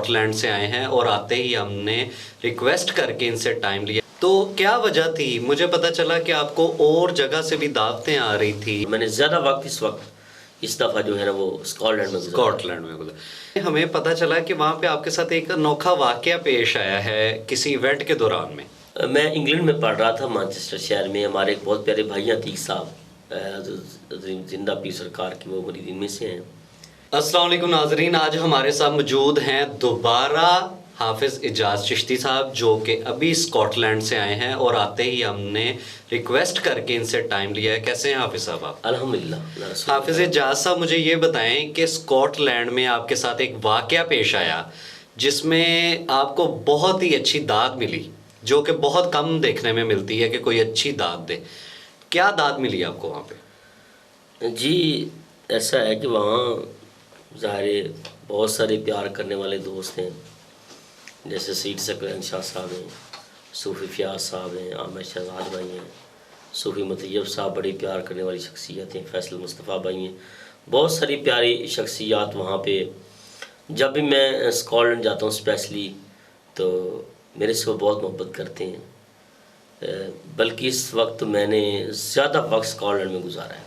Scott land سے آئے ہیں اور آتے ہی ہم نے ریکویسٹ کر کے ان سے ٹائم لیا. تو کیا وجہ تھی؟ مجھے پتا چلا کہ آپ کو اور جگہ سے بھی دعوتیں آ رہی تھی. میں نے زیادہ وقت اس دفعہ جو ہے نا وہ اسکاٹ لینڈ میں گزارا. ہمیں پتا چلا کہ وہاں پہ آپ کے ساتھ ایک انوکھا واقعہ پیش آیا ہے کسی ایونٹ کے دوران میں. میں انگلینڈ میں پڑھ رہا تھا مانچسٹر شہر میں. ہمارے ایک بہت پیارے بھائی عتیق صاحب زندہ پیر سرکار کی وہ مریدین میں سے ہیں. السلام علیکم ناظرین، آج ہمارے ساتھ موجود ہیں دوبارہ حافظ اعجاز چشتی صاحب جو کہ ابھی اسکاٹ لینڈ سے آئے ہیں اور آتے ہی ہم نے ریکویسٹ کر کے ان سے ٹائم لیا ہے. کیسے ہیں حافظ صاحب آپ؟ الحمدللہ. حافظ اعجاز صاحب مجھے یہ بتائیں کہ اسکاٹ لینڈ میں آپ کے ساتھ ایک واقعہ پیش آیا جس میں آپ کو بہت ہی اچھی داد ملی، جو کہ بہت کم دیکھنے میں ملتی ہے کہ کوئی اچھی داد دے. کیا داد ملی آپ کو وہاں پہ؟ جی ایسا ہے کہ وہاں ظاہر بہت سارے پیار کرنے والے دوست ہیں، جیسے سید سکرین شاہ صاحب ہیں، صوفی فیاض صاحب ہیں، عامر شہزاد بھائی ہیں، صوفی مطیب صاحب بڑی پیار کرنے والی شخصیت ہیں، فیصل مصطفیٰ بھائی ہیں. بہت ساری پیاری شخصیات وہاں پہ. جب بھی میں اسکاٹ لینڈ جاتا ہوں اسپیشلی تو میرے سے وہ بہت محبت کرتے ہیں. بلکہ اس وقت میں نے زیادہ وقت اسکاٹ لینڈ میں گزارا ہے.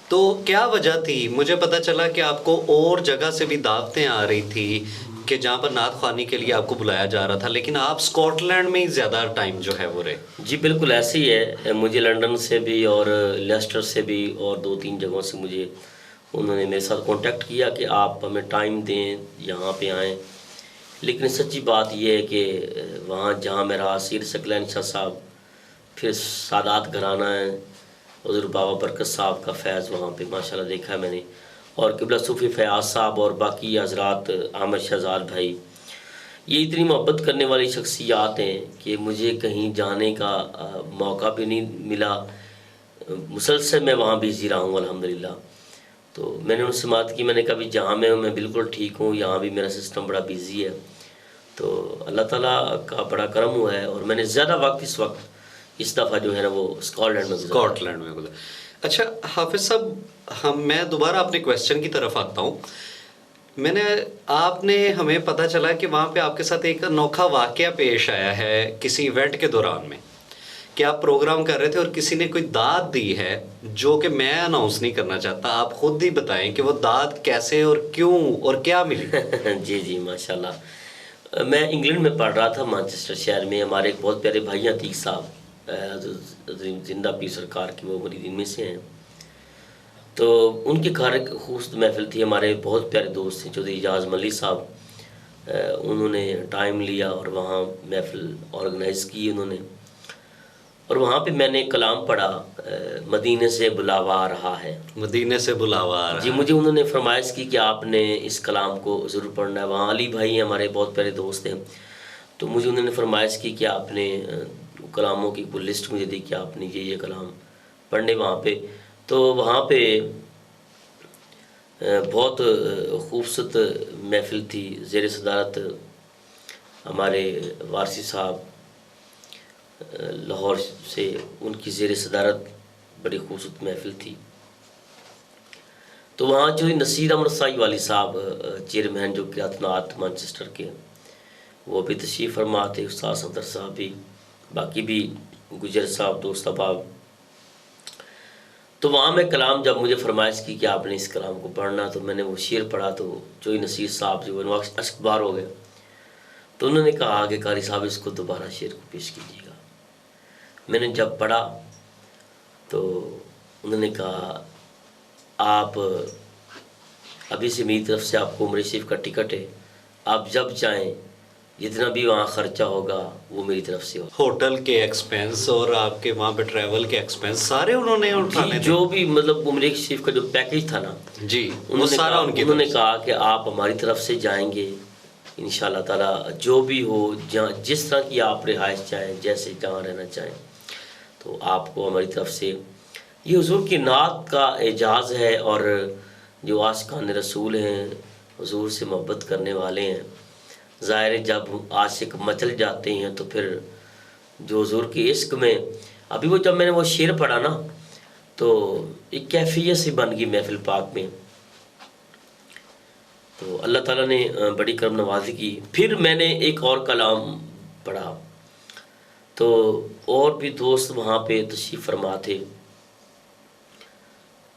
تو کیا وجہ تھی؟ مجھے پتا چلا کہ آپ کو اور جگہ سے بھی دعوتیں آ رہی تھی کہ جہاں پر نعت خوانی کے لیے آپ کو بلایا جا رہا تھا، لیکن آپ اسکاٹ لینڈ میں ہی زیادہ ٹائم جو ہے وہ رہے. جی بالکل ایسے ہی ہے. مجھے لنڈن سے بھی اور لیسٹر سے بھی اور 2-3 جگہوں سے مجھے انہوں نے میرے ساتھ کانٹیکٹ کیا کہ آپ ہمیں ٹائم دیں، یہاں پہ آئیں. لیکن سچی بات یہ ہے کہ وہاں جہاں میں رہا سید سکلین شاہ صاحب، پھر سادات گھرانہ ہے، حضور بابا برکت صاحب کا فیض وہاں پہ ماشاءاللہ دیکھا ہے میں نے، اور قبلہ صوفی فیاض صاحب اور باقی حضرات، عامر شہزاد بھائی. یہ اتنی محبت کرنے والی شخصیات ہیں کہ مجھے کہیں جانے کا موقع بھی نہیں ملا. مسلسل میں وہاں بزی رہا ہوں الحمدللہ. تو میں نے ان سے بات کی، میں نے کہا بھی جہاں میں ہوں میں بالکل ٹھیک ہوں، یہاں بھی میرا سسٹم بڑا بزی ہے. تو اللہ تعالیٰ کا بڑا کرم ہوا ہے اور میں نے زیادہ وقت اس دفعہ جو ہے نا وہ اسکاٹ لینڈ میں گزارا. اچھا حافظ صاحب، میں دوبارہ اپنے کویسچن کی طرف آتا ہوں. آپ نے ہمیں پتہ چلا کہ وہاں پہ آپ کے ساتھ ایک انوکھا واقعہ پیش آیا ہے کسی ایونٹ کے دوران میں کہ آپ پروگرام کر رہے تھے اور کسی نے کوئی داد دی ہے جو کہ میں اناؤنس نہیں کرنا چاہتا. آپ خود ہی بتائیں کہ وہ داد کیسے اور کیوں اور کیا ملی. جی ماشاءاللہ. میں انگلینڈ میں پڑھ رہا تھا مانچسٹر شہر میں. ہمارے ایک بہت پیارے بھائی عتیق صاحب زندہ پیر سرکار کی وہ مریدین میں سے ہیں. تو ان کے گھر ایک خوبصورت محفل تھی. ہمارے بہت پیارے دوست ہیں چودھری اعجاز ملی صاحب، انہوں نے ٹائم لیا اور وہاں محفل آرگنائز کی انہوں نے. اور وہاں پہ میں نے ایک کلام پڑھا، مدینے سے بلاوا آ رہا ہے. مدینے سے بلاوا آ رہا ہے. جی مجھے انہوں نے فرمائش کی کہ آپ نے اس کلام کو ضرور پڑھنا ہے. وہاں علی بھائی ہیں ہمارے بہت پیارے دوست ہیں، تو مجھے انہوں نے فرمائش کی کہ آپ نے کلاموں کی کوئی لسٹ مجھے دی کہ آپ نے یہ کلام پڑھنے وہاں پہ. تو وہاں پہ بہت خوبصورت محفل تھی زیر صدارت ہمارے وارثی صاحب لاہور سے، ان کی زیر صدارت بڑی خوبصورت محفل تھی. تو وہاں جو نصیر احمد سائی والی صاحب چیئرمین جو قیادت نعت مانچسٹر کے، وہ بھی تشریف فرما تھے، استاد صفدر صاحب بھی، باقی بھی گجر صاحب دوست احباب. تو وہاں میں کلام جب مجھے فرمائش کی کہ آپ نے اس کلام کو پڑھنا، تو میں نے وہ شعر پڑھا تو جو نصیر صاحب جو وہ اشک بار ہو گئے. تو انہوں نے کہا کہ قاری صاحب اس کو دوبارہ شعر کو پیش کیجیے گا. میں نے جب پڑھا تو انہوں نے کہا آپ ابھی سے میری طرف سے آپ کو عمرہ شریف کا ٹکٹ ہے، آپ جب چاہیں جتنا بھی وہاں خرچہ ہوگا وہ میری طرف سے ہوگا. ہوٹل کے ایکسپینس اور آپ کے وہاں پہ ٹریول کے ایکسپینس سارے انہوں نے اٹھانے تھے. جو بھی مطلب عمرہ شریف کا جو پیکیج تھا نا جی وہ سارا انہوں نے کہا کہ آپ ہماری طرف سے جائیں گے انشاءاللہ تعالیٰ، جو بھی ہو جس طرح کی آپ رہائش چاہیں، جیسے جہاں رہنا چاہیں، تو آپ کو ہماری طرف سے. یہ حضور کی نعت کا اعجاز ہے. اور جو عاشقان رسول ہیں، حضور سے محبت کرنے والے ہیں، ظاہر جب عاشق مچل جاتے ہیں تو پھر جو حضور کے عشق میں، ابھی وہ جب میں نے وہ شعر پڑھا نا تو ایک کیفیت سی بن گئی محفل پاک میں. تو اللہ تعالیٰ نے بڑی کرم نوازی کی. پھر میں نے ایک اور کلام پڑھا تو اور بھی دوست وہاں پہ تشریف فرما تھے،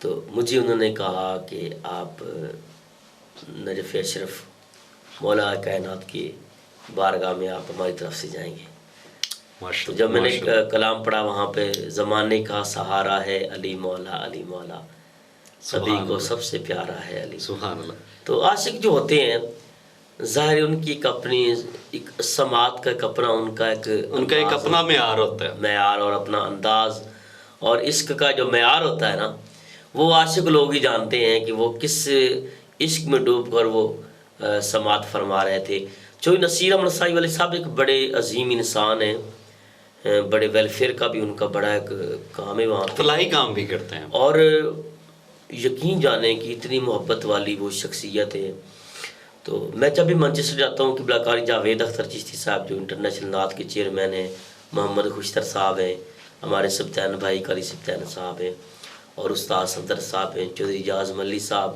تو مجھے انہوں نے کہا کہ آپ نجف اشرف مولا کائنات کی بارگاہ میں آپ ہماری طرف سے جائیں گے. تو جب میں نے کلام پڑھا وہاں پہ، زمانے کا سہارا ہے علی مولا، علی مولا سبھی کو سب سے پیارا ہے علی. سبحان اللہ. تو عاشق جو ہوتے ہیں ظاہر ان کی ایک اپنی ایک سماعت کا ایک اپنا ان کا ایک اپنا معیار ہوتا ہے، معیار اور اپنا انداز، اور عشق کا جو معیار ہوتا ہے نا وہ عاشق لوگ ہی جانتے ہیں کہ وہ کس عشق میں ڈوب کر وہ سماعت فرما رہے تھے. چونکہ نصیر احمد صاحب علیہ صاحب ایک بڑے عظیم انسان ہیں، بڑے ویلفیئر کا بھی ان کا بڑا ایک کام ہے، وہاں فلاحی کام بھی کرتے ہیں، اور یقین جانیں کہ اتنی محبت والی وہ شخصیت ہے. تو میں جب بھی مانچسٹر جاتا ہوں، قبلہ قاری جاوید اختر چشتی صاحب جو انٹرنیشنل نعت کے چیئرمین ہیں، محمد خوشتر صاحب ہیں، ہمارے سبتین بھائی قاری سبتین صاحب ہیں، اور استاد صدر صاحب ہیں، چودھری جاز ملی صاحب،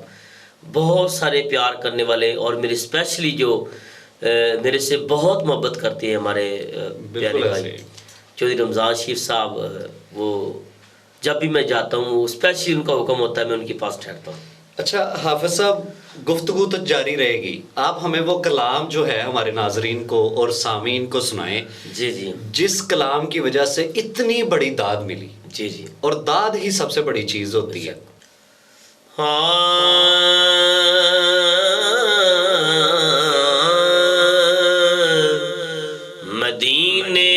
بہت سارے پیار کرنے والے، اور میرے اسپیشلی جو میرے سے بہت محبت کرتے ہیں ہمارے پیارے بھائی چودھری رمضان شریف صاحب. وہ جب بھی میں جاتا ہوں اسپیشلی ان کا حکم ہوتا ہے میں ان کے پاس ٹھہرتا ہوں. اچھا حافظ صاحب، گفتگو تو جاری رہے گی، آپ ہمیں وہ کلام جو ہے ہمارے ناظرین کو اور سامعین کو سنائیں. جی جی. جس کلام کی وجہ سے اتنی بڑی داد ملی. جی جی. اور داد ہی سب سے بڑی چیز ہوتی ہے. مدینے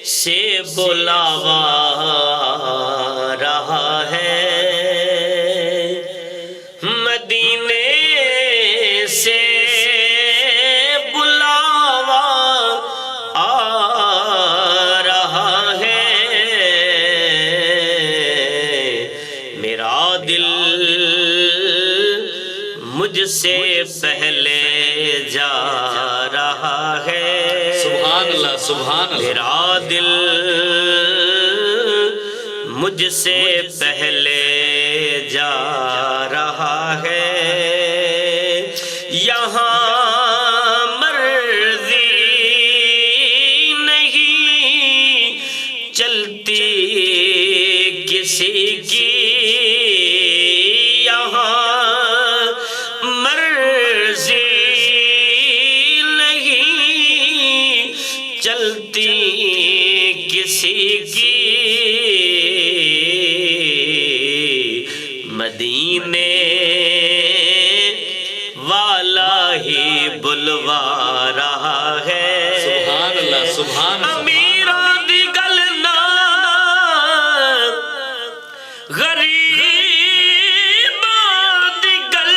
سے بلاوا رہا ہے، مدینے سے بلاوا آ رہا ہے، میرا دل مجھ سے پہلے جا رہا ہے. سبحان اللہ، سبحان اللہ. میرا دل مجھ سے پہلے جا رہا ہے، یہاں مرضی نہیں چلتی کسی کی، چلتی کسی کی، مدینے والا ہی بلوا رہا ہے. سبحان اللہ، سبحان اللہ. امیراں دی گل نہ غریباں دی گل،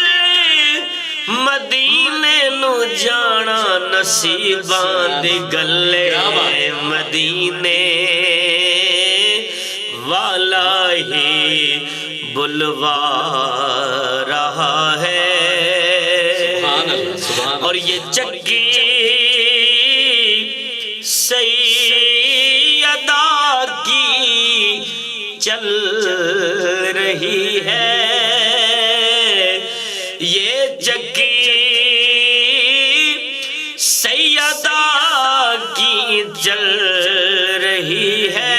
مدینے نو جانا نصیباں دی گل، مدینے والا ہی بلوا رہا ہے. سبحان اللہ، سبحان اللہ. اور یہ چکی سیدہ کی چل رہی ہے، یہ چکی سیدہ کی چل رہی ہے.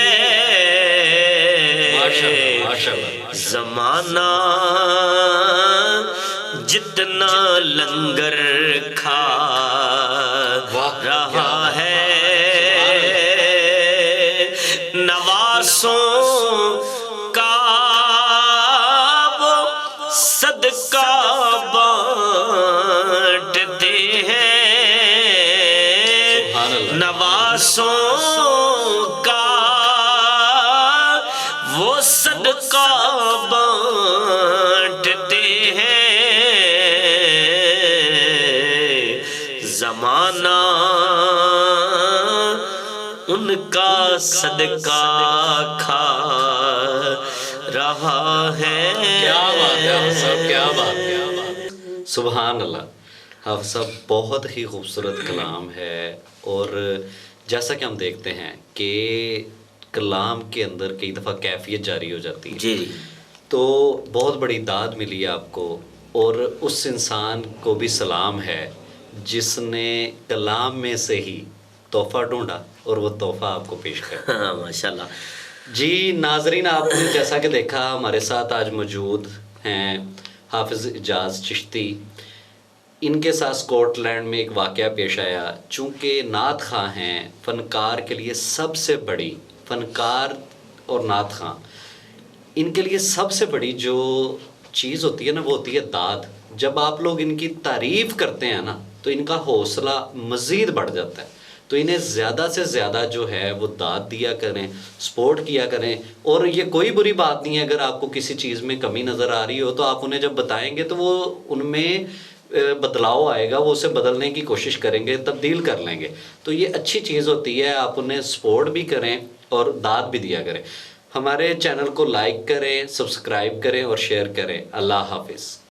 زمانہ جتنا لنگر کھا رہا ہے، نواسوں کا وہ صدقہ بانٹتے ہیں، نواسوں کا وہ صدقہ بانٹتے ہیں، زمانہ ان کا صدقہ کھا رہا ہے. کیا بات ہے حافظ صاحب، کیا بات ہے. سبحان اللہ. حافظ صاحب بہت ہی خوبصورت کلام ہے، اور جیسا کہ ہم دیکھتے ہیں کہ کلام کے اندر کئی دفعہ کیفیت جاری ہو جاتی ہے. جی. تو بہت بڑی داد ملی ہے آپ کو، اور اس انسان کو بھی سلام ہے جس نے کلام میں سے ہی تحفہ ڈھونڈا اور وہ تحفہ آپ کو پیش کر. ہاں ماشاء اللہ. جی ناظرین، آپ نے جیسا کہ دیکھا ہمارے ساتھ آج موجود ہیں حافظ اعجاز چشتی. ان کے ساتھ اسکاٹ لینڈ میں ایک واقعہ پیش آیا. چونکہ نعت خواں ہیں، فنکار کے لیے سب سے بڑی، فنکار اور نعت خواں ان کے لیے سب سے بڑی جو چیز ہوتی ہے نا، وہ ہوتی ہے داد. جب آپ لوگ ان کی تعریف کرتے ہیں نا تو ان کا حوصلہ مزید بڑھ جاتا ہے. تو انہیں زیادہ سے زیادہ جو ہے وہ داد دیا کریں، سپورٹ کیا کریں. اور یہ کوئی بری بات نہیں ہے اگر آپ کو کسی چیز میں کمی نظر آ رہی ہو تو آپ انہیں جب بتائیں گے تو وہ ان میں بدلاؤ آئے گا، وہ اسے بدلنے کی کوشش کریں گے، تبدیل کر لیں گے. تو یہ اچھی چیز ہوتی ہے، آپ انہیں سپورٹ بھی کریں اور داد بھی دیا کریں. ہمارے چینل کو لائک کریں، سبسکرائب کریں اور شیئر کریں. اللہ حافظ.